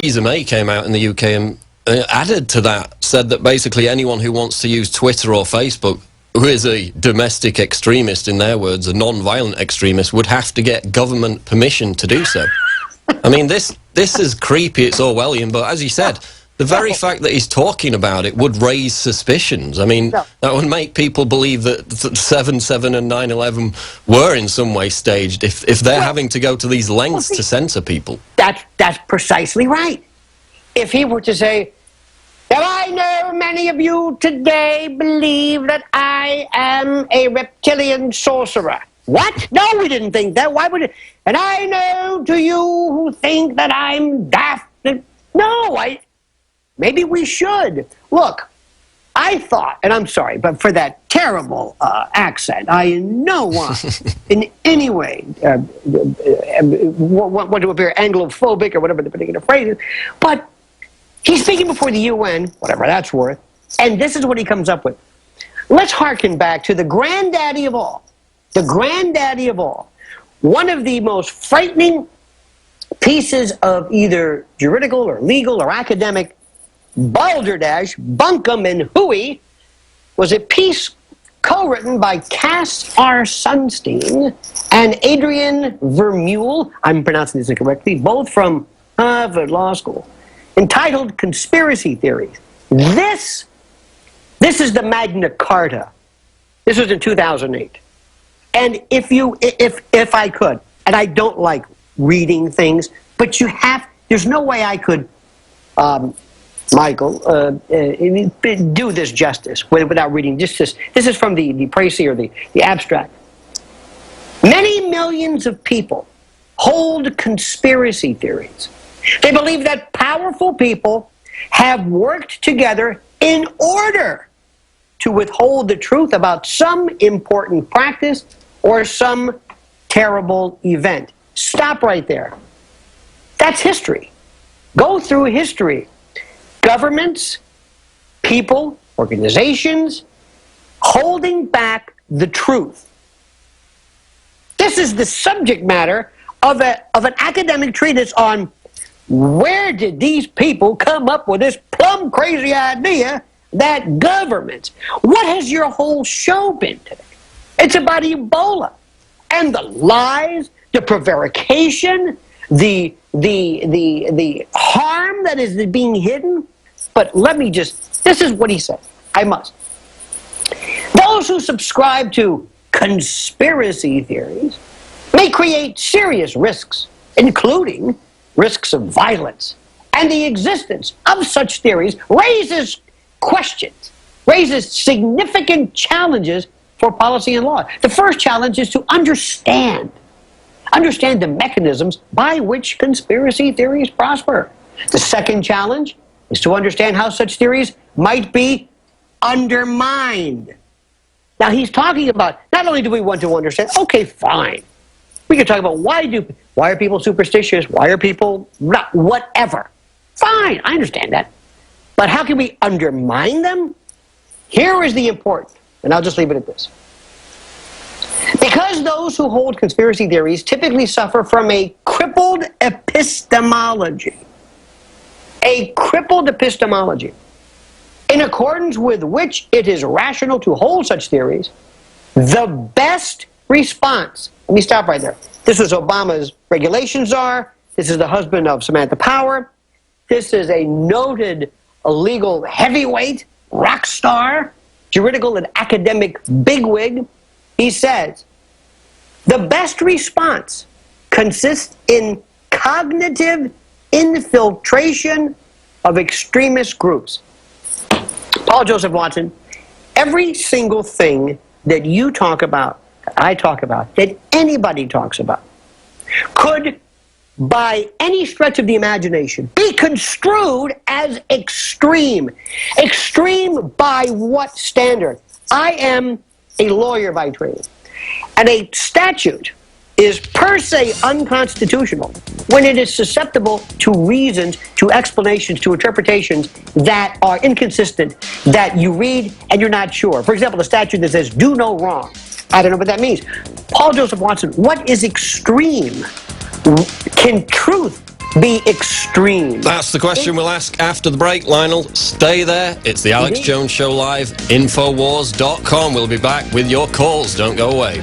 Theresa May came out in the UK and added to that, said that basically anyone who wants to use Twitter or Facebook, who is a domestic extremist, in their words, a non-violent extremist, would have to get government permission to do so. I mean, this is creepy, it's Orwellian, but as you said, the very fact that he's talking about it would raise suspicions. I mean, that would make people believe that 7/7 and 9/11 were in some way staged if they're having to go to these lengths to censor people. That's precisely right. If he were to say, "Now I know many of you today believe that I am a reptilian sorcerer." What? No, we didn't think that. Why would it? And I know to you who think that I'm daft. No, maybe we should. Look, I thought, and I'm sorry, but for that terrible accent, I in no one in any way want to appear Anglophobic or whatever the particular phrase is, but he's speaking before the UN, whatever that's worth, and this is what he comes up with. Let's hearken back to the granddaddy of all. The granddaddy of all. One of the most frightening pieces of either juridical or legal or academic balderdash, bunkum, and hooey was a piece co-written by Cass R. Sunstein and Adrian Vermeule, I'm pronouncing this incorrectly, both from Harvard Law School, entitled Conspiracy Theories. This is the Magna Carta. This was in 2008. And if I could, and I don't like reading things, but there's no way I could, Michael, do this justice without reading just this. This is from the précis or the abstract. Many millions of people hold conspiracy theories. They believe that powerful people have worked together in order to withhold the truth about some important practice or some terrible event. Stop right there. That's history. Go through history. Governments, people, organizations, holding back the truth. This is the subject matter of an academic treatise on where did these people come up with this plumb crazy idea that governments. What has your whole show been today? It's about Ebola and the lies, the prevarication, the harm that is being hidden. But this is what he said. I must. Those who subscribe to conspiracy theories may create serious risks, including risks of violence. And the existence of such theories raises questions, raises significant challenges for policy and law. The first challenge is to understand the mechanisms by which conspiracy theories prosper. The second challenge is to understand how such theories might be undermined. Now he's talking about, not only do we want to understand, okay, fine. We can talk about why are people superstitious? Why are people not, whatever. Fine, I understand that. But how can we undermine them? Here is the important, and I'll just leave it at this. Because those who hold conspiracy theories typically suffer from a crippled epistemology. A crippled epistemology, in accordance with which it is rational to hold such theories, the best response. Let me stop right there. This was Obama's regulation czar. This is the husband of Samantha Power. This is a noted legal heavyweight, rock star, juridical and academic bigwig. He says, the best response consists in cognitive infiltration of extremist groups. Paul Joseph Watson, every single thing that you talk about, that I talk about, that anybody talks about, could, by any stretch of the imagination, be construed as extreme. Extreme by what standard? I am a lawyer by training, and a statute is per se unconstitutional when it is susceptible to reasons, to explanations, to interpretations that are inconsistent, that you read and you're not sure. For example, the statute that says, do no wrong. I don't know what that means. Paul Joseph Watson, what is extreme? Can truth be extreme? That's the question we'll ask after the break, Lionel. Stay there. It's the Alex Jones Show Live, Infowars.com. We'll be back with your calls. Don't go away.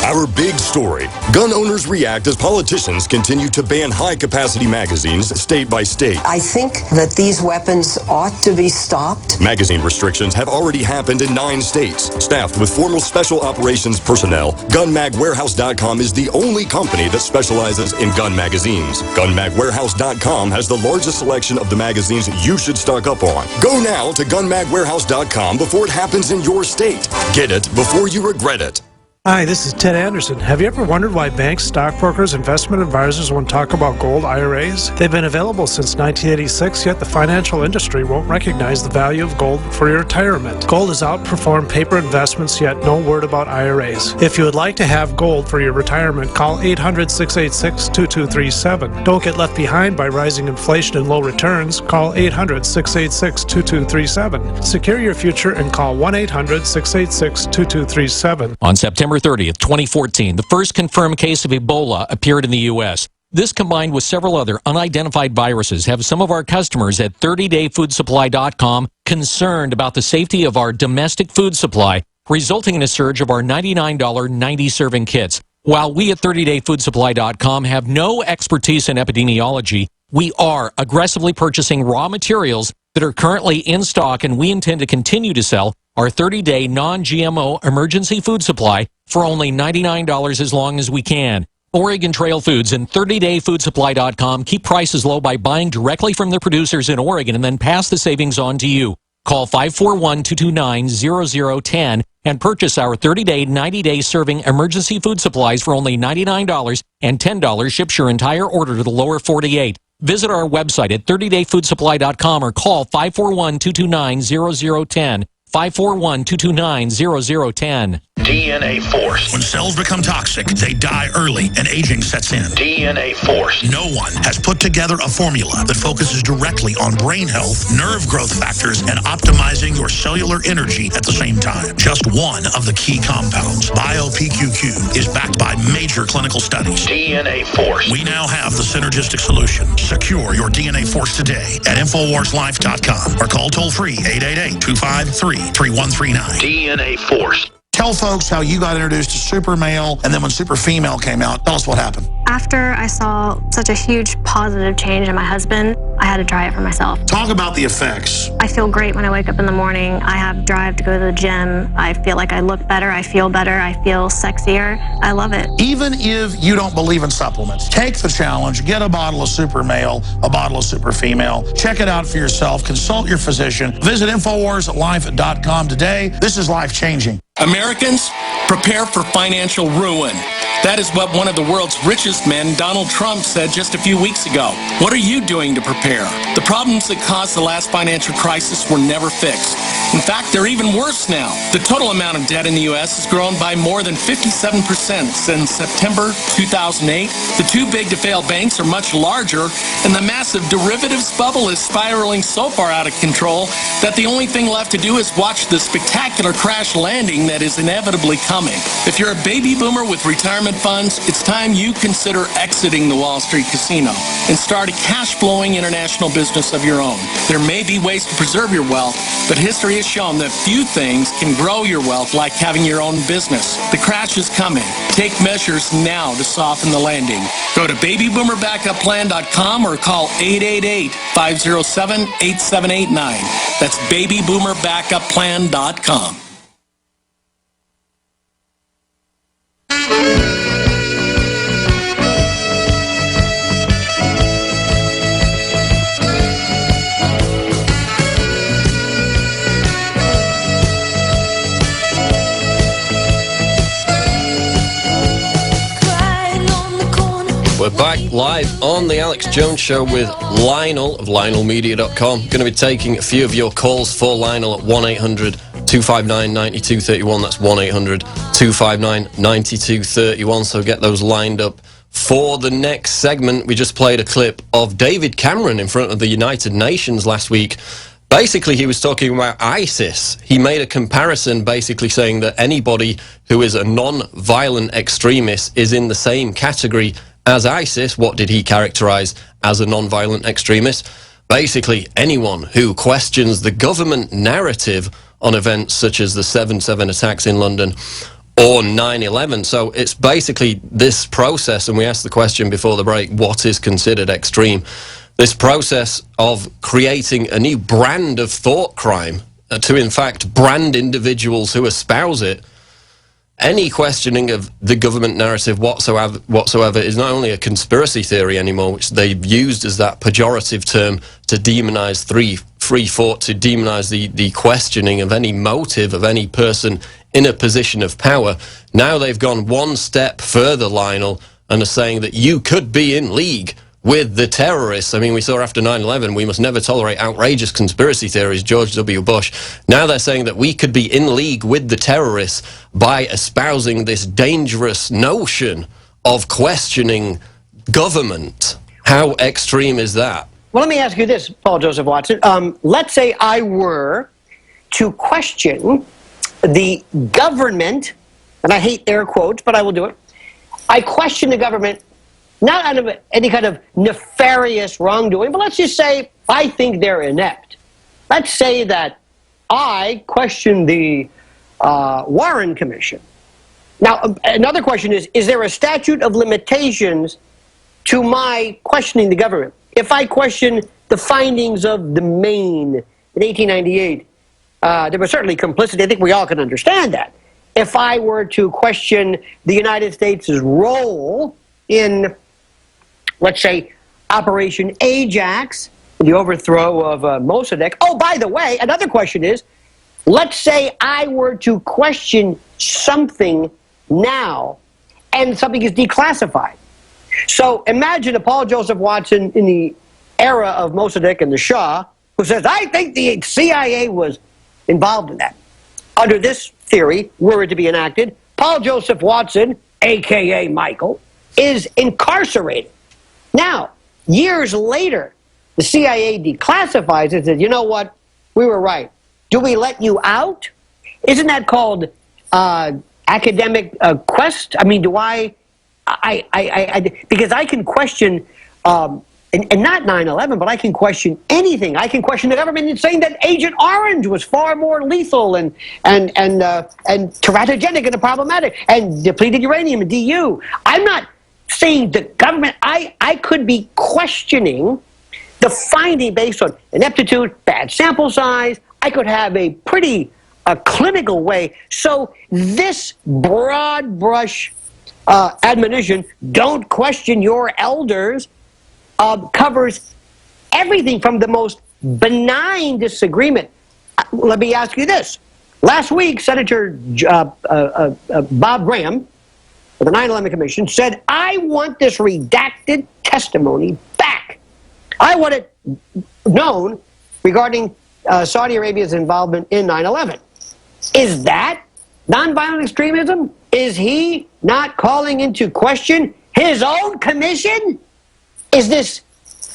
Our big story. Gun owners react as politicians continue to ban high-capacity magazines state by state. I think that these weapons ought to be stopped. Magazine restrictions have already happened in 9 states. Staffed with former special operations personnel, GunMagWarehouse.com is the only company that specializes in gun magazines. GunMagWarehouse.com has the largest selection of the magazines you should stock up on. Go now to GunMagWarehouse.com before it happens in your state. Get it before you regret it. Hi, this is Ted Anderson. Have you ever wondered why banks, stockbrokers, investment advisors won't talk about gold IRAs? They've been available since 1986, yet the financial industry won't recognize the value of gold for your retirement. Gold has outperformed paper investments, yet no word about IRAs. If you would like to have gold for your retirement, call 800-686-2237. Don't get left behind by rising inflation and low returns. Call 800-686-2237. Secure your future and call 1-800-686-2237. On September 30th, 2014, the first confirmed case of Ebola appeared in the U.S. This, combined with several other unidentified viruses, have some of our customers at 30dayfoodsupply.com concerned about the safety of our domestic food supply, resulting in a surge of our $99 90-serving kits. While we at 30dayfoodsupply.com have no expertise in epidemiology, we are aggressively purchasing raw materials that are currently in stock, and we intend to continue to sell our 30-day non-GMO emergency food supply for only $99 as long as we can. Oregon Trail Foods and 30dayfoodsupply.com keep prices low by buying directly from the producers in Oregon and then pass the savings on to you. Call 541-229-0010 and purchase our 30-day, 90-day serving emergency food supplies for only $99, and $10 ships your entire order to the lower 48. Visit our website at 30dayfoodsupply.com or call 541-229-0010. 541-229-0010. DNA Force. When cells become toxic, they die early and aging sets in. DNA Force. No one has put together a formula that focuses directly on brain health, nerve growth factors, and optimizing your cellular energy at the same time. Just one of the key compounds, BioPQQ, is backed by major clinical studies. DNA Force. We now have the synergistic solution. Secure your DNA Force today at InfoWarsLife.com or call toll-free 888-253-3139. DNA Force. Tell folks how you got introduced to Super Male, and then when Super Female came out, tell us what happened. After I saw such a huge positive change in my husband, I had to try it for myself. Talk about the effects. I feel great when I wake up in the morning. I have drive to go to the gym. I feel like I look better. I feel better. I feel sexier. I love it. Even if you don't believe in supplements, take the challenge. Get a bottle of Super Male, a bottle of Super Female. Check it out for yourself. Consult your physician. Visit InfoWarsLife.com today. This is life-changing. Americans, prepare for financial ruin. That is what one of the world's richest men, Donald Trump, said just a few weeks ago. What are you doing to prepare? The problems that caused the last financial crisis were never fixed. In fact, they're even worse now. The total amount of debt in the U.S. has grown by more than 57% since September 2008. The too big to fail banks are much larger, and the massive derivatives bubble is spiraling so far out of control that the only thing left to do is watch the spectacular crash landing that is inevitably coming. If you're a baby boomer with retirement funds, it's time you consider exiting the Wall Street casino and start a cash-flowing international business of your own. There may be ways to preserve your wealth, but history has shown that few things can grow your wealth like having your own business. The crash is coming. Take measures now to soften the landing. Go to babyboomerbackupPlan.com or call 888-507-8789. That's babyboomerbackupPlan.com. We're back live on the Alex Jones Show with Lionel of LionelMedia.com. Going to be taking a few of your calls for Lionel at 1-800-259-9231. That's 1-800-259-9231. So get those lined up for the next segment. We just played a clip of David Cameron in front of the United Nations last week. Basically, he was talking about ISIS. He made a comparison basically saying that anybody who is a non-violent extremist is in the same category as ISIS, what did he characterize as a non-violent extremist? Basically, anyone who questions the government narrative on events such as the 7/7 attacks in London or 9/11. So it's basically this process, and we asked the question before the break, what is considered extreme? This process of creating a new brand of thought crime to, in fact, brand individuals who espouse it. Any questioning of the government narrative whatsoever is not only a conspiracy theory anymore, which they've used as that pejorative term to demonize free thought, to demonize the questioning of any motive of any person in a position of power. Now they've gone one step further, Lionel, and are saying that you could be in league with the terrorists. I mean, we saw after 9/11, we must never tolerate outrageous conspiracy theories, George W. Bush. Now they're saying that we could be in league with the terrorists by espousing this dangerous notion of questioning government. How extreme is that? Well, let me ask you this, Paul Joseph Watson. Let's say I were to question the government, and I hate air quotes, but I will do it. I question the government not out of any kind of nefarious wrongdoing, but let's just say I think they're inept. Let's say that I question the Warren Commission. Now, another question is there a statute of limitations to my questioning the government? If I question the findings of the Maine in 1898, there was certainly complicity. I think we all can understand that. If I were to question the United States' role in, let's say, Operation Ajax, the overthrow of Mossadegh. Oh, by the way, another question is, let's say I were to question something now, and something is declassified. So imagine a Paul Joseph Watson in the era of Mossadegh and the Shah, who says, I think the CIA was involved in that. Under this theory, were it to be enacted, Paul Joseph Watson, a.k.a. Michael, is incarcerated. Now, years later, the CIA declassifies it and says, you know what, we were right. Do we let you out? Isn't that called academic quest? I mean, do because I can question, and not 9/11, but I can question anything. I can question the government in saying that Agent Orange was far more lethal and teratogenic and problematic, and depleted uranium and DU. I'm not saying the government, I could be questioning the finding based on ineptitude, bad sample size. I could have a pretty clinical way. So this broad brush admonition, don't question your elders, covers everything from the most benign disagreement. Let me ask you this. Last week, Senator Bob Graham of the 9/11 Commission said, I want this redacted testimony back. I want it known regarding Saudi Arabia's involvement in 9/11. Is that nonviolent extremism? Is he not calling into question his own commission? Is this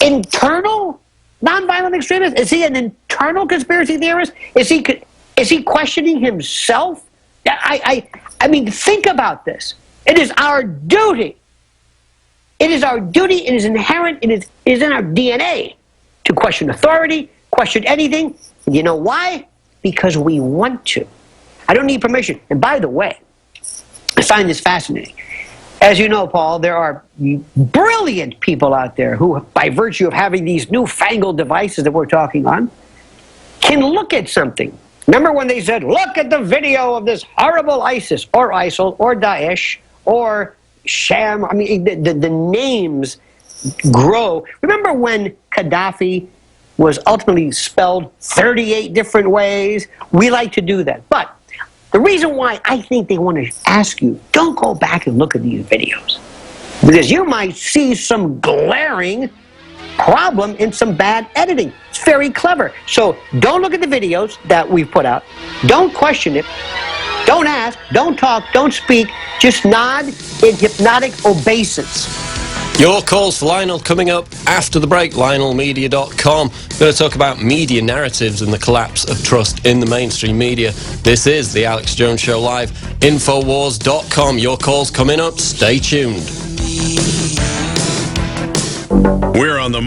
internal nonviolent extremism? Is he an internal conspiracy theorist? Is he questioning himself? I mean, think about this. It is our duty. It is our duty. It is inherent. It is in our DNA to question authority, question anything. And you know why? Because we want to. I don't need permission. And by the way, I find this fascinating. As you know, Paul, there are brilliant people out there who, by virtue of having these newfangled devices that we're talking on, can look at something. Remember when they said, look at the video of this horrible ISIS or ISIL or Daesh or Sham? I mean, the names grow. Remember when Gaddafi was ultimately spelled 38 different ways? We like to do that. But the reason why I think they want to ask you, don't go back and look at these videos, because you might see some glaring problem in some bad editing. It's very clever. So don't look at the videos that we've put out. Don't question it. Don't ask. Don't talk. Don't speak. Just nod in hypnotic obeisance. Your calls for Lionel coming up after the break, lionelmedia.com. We're going to talk about media narratives and the collapse of trust in the mainstream media. This is the Alex Jones Show Live, Infowars.com. Your calls coming up. Stay tuned. We're on the